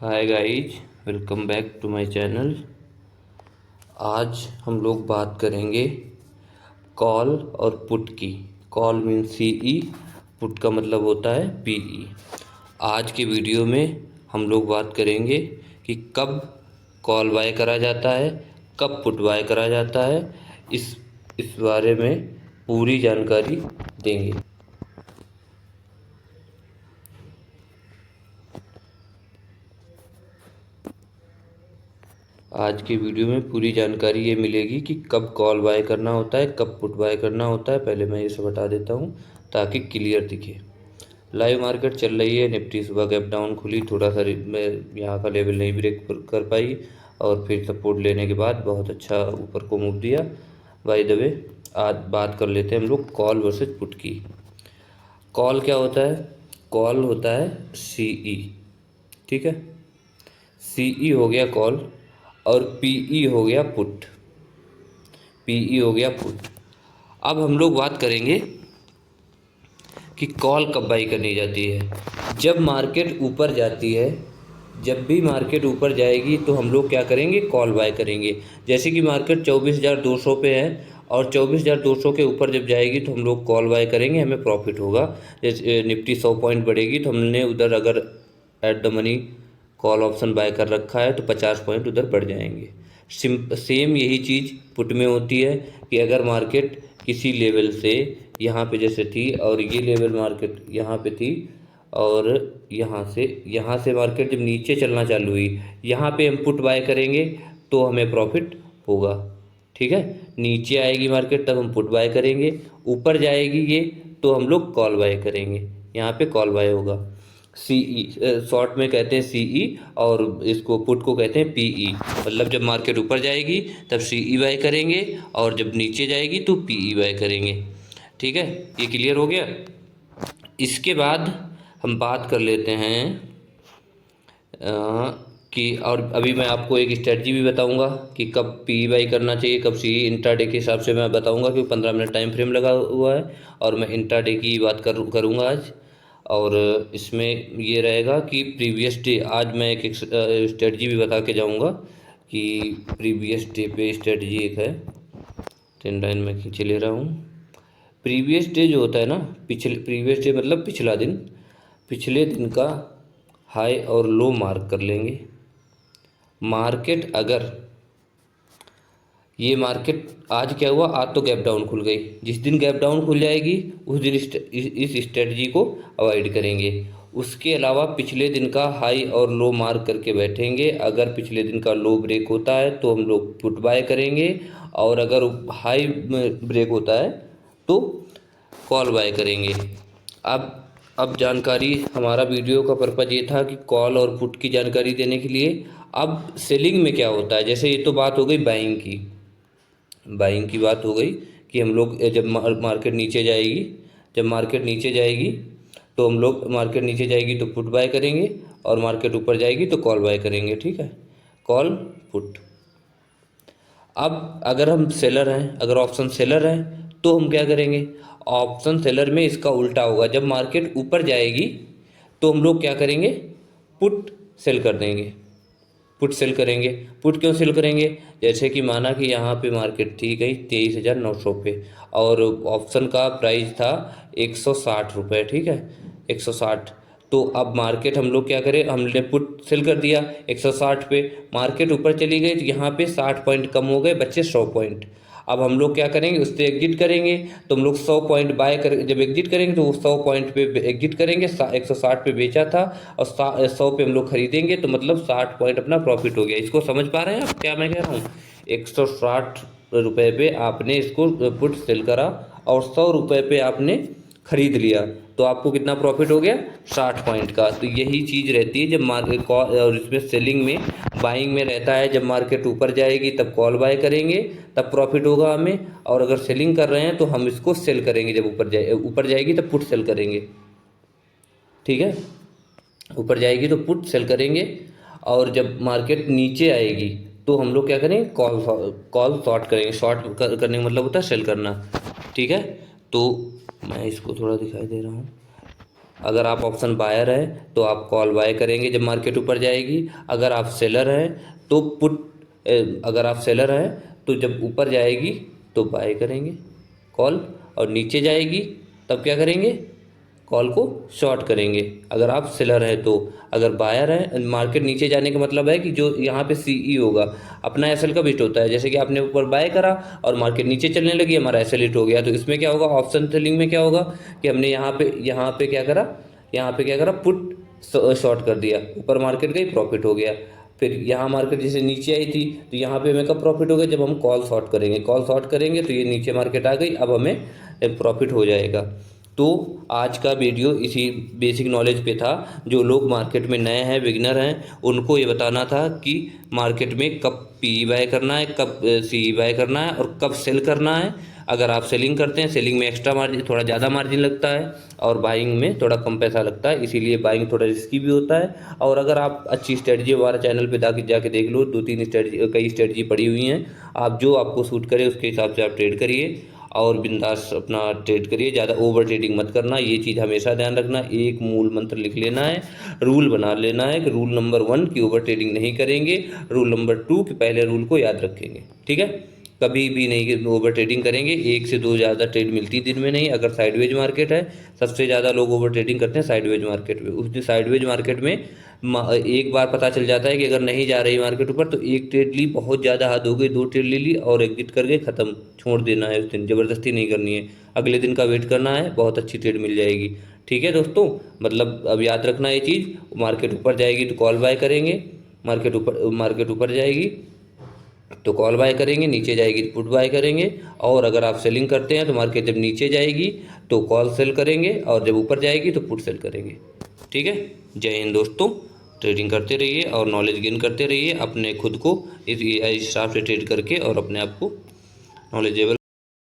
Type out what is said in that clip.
Hi guys, welcome back to my channel. आज हम लोग बात करेंगे कॉल और पुट की। कॉल मीन सीई, पुट का मतलब होता है पीई। आज के वीडियो में हम लोग बात करेंगे कि कब कॉल बाय करा जाता है, कब पुट बाय करा जाता है। इस बारे में पूरी जानकारी देंगे। आज की वीडियो में पूरी जानकारी ये मिलेगी कि कब कॉल बाय करना होता है, कब पुट बाय करना होता है। पहले मैं ये सब बता देता हूँ ताकि क्लियर दिखे। लाइव मार्केट चल रही है। निफ्टी सुबह गैप डाउन खुली, थोड़ा सा मैं यहाँ का लेवल नहीं ब्रेक कर पाई और फिर सपोर्ट लेने के बाद बहुत अच्छा ऊपर को मूव दिया। बाय द वे, आज बात कर लेते हैं हम लोग कॉल वर्सेज पुट की। कॉल क्या होता है? कॉल होता है सीई, ठीक है। सीई हो गया कॉल और पीई हो गया पुट। पीई हो गया पुट। अब हम लोग बात करेंगे कि कॉल कब बाई करनी जाती है। जब मार्केट ऊपर जाती है, जब भी मार्केट ऊपर जाएगी तो हम लोग क्या करेंगे? कॉल बाय करेंगे। जैसे कि मार्केट 24,200 पे है और 24,200 के ऊपर जब जाएगी तो हम लोग कॉल बाय करेंगे, हमें प्रॉफिट होगा। जैसे निफ्टी 100 पॉइंट बढ़ेगी तो हमने उधर अगर at the money call option buy कर रखा है तो 50 पॉइंट उधर बढ़ जाएंगे। सेम यही चीज़ पुट में होती है कि अगर मार्केट किसी लेवल से यहाँ पे जैसे थी और ये लेवल मार्केट यहाँ पे थी और यहाँ से मार्केट जब नीचे चलना चालू हुई, यहाँ पे हम पुट बाय करेंगे तो हमें प्रॉफिट होगा, ठीक है। नीचे आएगी मार्केट तब हम पुट बाय करेंगे, ऊपर जाएगी ये तो हम लोग कॉल बाय करेंगे। यहाँ पे कॉल बाय होगा। सीई शॉर्ट में कहते हैं सीई और इसको पुट को कहते हैं पीई। मतलब जब मार्केट ऊपर जाएगी तब सीई बाय करेंगे और जब नीचे जाएगी तो पीई बाय करेंगे, ठीक है। ये क्लियर हो गया। इसके बाद हम बात कर लेते हैं कि और अभी मैं आपको एक स्ट्रेटजी भी बताऊंगा कि कब पी बाई करना चाहिए, कब सी। इंट्राडे के हिसाब से मैं बताऊंगा क्योंकि 15 मिनट टाइम फ्रेम लगा हुआ है और मैं इंट्राडे की बात करूंगा आज। और इसमें ये रहेगा कि प्रीवियस डे, आज मैं एक स्ट्रेटजी भी बता के जाऊंगा कि प्रीवियस डे पे स्ट्रेटजी एक है। 10 लाइन में खींचे ले रहा हूँ। प्रीवियस डे जो होता है ना, प्रीवियस डे मतलब पिछला दिन, पिछले दिन का हाई और लो मार्क कर लेंगे। मार्केट अगर ये मार्केट आज क्या हुआ, आज तो गैप डाउन खुल गई। जिस दिन गैप डाउन खुल जाएगी उस दिन इस स्ट्रेटजी को अवॉइड करेंगे। उसके अलावा पिछले दिन का हाई और लो मार्क करके बैठेंगे। अगर पिछले दिन का लो ब्रेक होता है तो हम लोग पुट बाय करेंगे और अगर हाई ब्रेक होता है तो कॉल बाय करेंगे। अब जानकारी, हमारा वीडियो का पर्पज़ ये था कि कॉल और पुट की जानकारी देने के लिए। अब सेलिंग में क्या होता है, जैसे ये तो बात हो गई बाइंग की बात हो गई कि हम लोग जब मार्केट नीचे जाएगी, जब मार्केट नीचे जाएगी तो हम लोग, मार्केट नीचे जाएगी तो पुट बाय करेंगे और मार्केट ऊपर जाएगी तो कॉल बाय करेंगे, ठीक है। Call put. अब अगर हम सेलर हैं, अगर ऑप्शन सेलर हैं तो हम क्या करेंगे? ऑप्शन सेलर में इसका उल्टा होगा। जब मार्केट ऊपर जाएगी तो हम लोग क्या करेंगे? पुट सेल कर देंगे, पुट सेल करेंगे। पुट क्यों सेल करेंगे? जैसे कि माना कि यहाँ पे मार्केट थी गई 23,900 पे और ऑप्शन का प्राइस था 160 रुपये, ठीक है, 160। तो अब मार्केट हम लोग क्या करें, हमने पुट सेल कर दिया 160 पे। मार्केट ऊपर चली गई तो यहाँ पे 60 पॉइंट कम हो गए, बच्चे 100 पॉइंट। अब हम लोग क्या करेंगे? उससे एग्जिट करेंगे। तो हम लोग 100 पॉइंट बाय कर, जब एग्जिट करेंगे तो वो 100 पॉइंट पे एग्जिट करेंगे। 160 पे बेचा था और 100 पे हम लोग खरीदेंगे तो मतलब 60 पॉइंट अपना प्रॉफिट हो गया। इसको समझ पा रहे हैं आप क्या मैं कह रहा हूँ? 160 रुपये पे आपने इसको पुट सेल करा और 100 रुपये पे आपने खरीद लिया तो आपको कितना प्रॉफिट हो गया? 60 पॉइंट का। तो यही चीज़ रहती है जब मार्केट, और इसमें सेलिंग में, बाइंग में रहता है जब मार्केट ऊपर जाएगी तब कॉल बाय करेंगे, तब प्रॉफिट होगा हमें। और अगर सेलिंग कर रहे हैं तो हम इसको सेल करेंगे, जब ऊपर जाएगी तब पुट सेल करेंगे, ठीक है। ऊपर जाएगी तो पुट सेल करेंगे और जब मार्केट नीचे आएगी तो हम लोग क्या करेंगे? कॉल शॉर्ट करेंगे। शॉर्ट करने का मतलब होता है सेल करना, ठीक है। तो मैं इसको थोड़ा दिखाई दे रहा हूँ। अगर आप ऑप्शन बायर हैं तो आप कॉल बाय करेंगे जब मार्केट ऊपर जाएगी। अगर आप सेलर हैं तो अगर आप सेलर हैं तो जब ऊपर जाएगी तो बाय करेंगे कॉल, और नीचे जाएगी तब क्या करेंगे, कॉल को शॉर्ट करेंगे अगर आप सेलर हैं तो। अगर बायर है, मार्केट नीचे जाने का मतलब है कि जो यहाँ पे सीई होगा अपना एसएल का हिट होता है। जैसे कि आपने ऊपर बाय करा और मार्केट नीचे चलने लगी, हमारा एसएल हिट हो गया, तो इसमें क्या होगा, ऑप्शन सेलिंग में क्या होगा कि हमने यहाँ पे क्या करा, पुट शॉर्ट कर दिया, ऊपर मार्केट गई प्रॉफिट हो गया। फिर यहाँ मार्केट जैसे नीचे आई थी तो यहाँ पे हमें कब प्रॉफिट हो गया, जब हम कॉल शॉर्ट करेंगे। कॉल शॉर्ट करेंगे तो ये नीचे मार्केट आ गई, अब हमें प्रॉफिट हो जाएगा। तो आज का वीडियो इसी बेसिक नॉलेज पे था। जो लोग मार्केट में नए हैं, बिगिनर हैं, उनको ये बताना था कि मार्केट में कब पी बाय करना है, कब सी बाय करना है और कब सेल करना है। अगर आप सेलिंग करते हैं, सेलिंग में एक्स्ट्रा मार्जिन, थोड़ा ज़्यादा मार्जिन लगता है और बाइंग में थोड़ा कम पैसा लगता है, इसीलिए बाइंग थोड़ा रिस्की भी होता है। और अगर आप अच्छी स्ट्रेटजी हमारे चैनल पे जाके देख लो, 2-3 स्ट्रेटजी, कई स्ट्रेटजी पड़ी हुई हैं, आप जो आपको सूट करे उसके हिसाब से आप ट्रेड करिए और बिंदास अपना ट्रेड करिए। ज़्यादा ओवर ट्रेडिंग मत करना, ये चीज़ हमेशा ध्यान रखना। एक मूल मंत्र लिख लेना है, रूल बना लेना है कि रूल नंबर 1 की ओवर ट्रेडिंग नहीं करेंगे, रूल नंबर 2 कि पहले रूल को याद रखेंगे। ठीक है, कभी भी नहीं ओवर ट्रेडिंग करेंगे। 1 से 2 ज़्यादा ट्रेड मिलती दिन में नहीं। अगर साइडवेज मार्केट है, सबसे ज़्यादा लोग ओवर ट्रेडिंग करते हैं साइडवेज मार्केट में। उस साइडवेज मार्केट में एक बार पता चल जाता है कि अगर नहीं जा रही मार्केट ऊपर तो एक ट्रेड ली, बहुत ज़्यादा हद हो गई, 2 ट्रेड ले ली और एग्जिट करके ख़त्म, छोड़ देना है उस दिन, ज़बरदस्ती नहीं करनी है, अगले दिन का वेट करना है, बहुत अच्छी ट्रेड मिल जाएगी। ठीक है दोस्तों, मतलब अब याद रखना ये चीज़, मार्केट ऊपर जाएगी तो कॉल बाय करेंगे, मार्केट ऊपर जाएगी तो कॉल बाय करेंगे, नीचे जाएगी तो पुट बाय करेंगे। और अगर आप सेलिंग करते हैं तो मार्केट जब नीचे जाएगी तो कॉल सेल करेंगे और जब ऊपर जाएगी तो पुट सेल करेंगे। ठीक है, जय हिंद दोस्तों। ट्रेडिंग करते रहिए और नॉलेज गेन करते रहिए, अपने खुद को इस हिसाब से ट्रेड करके और अपने आप को नॉलेजेबल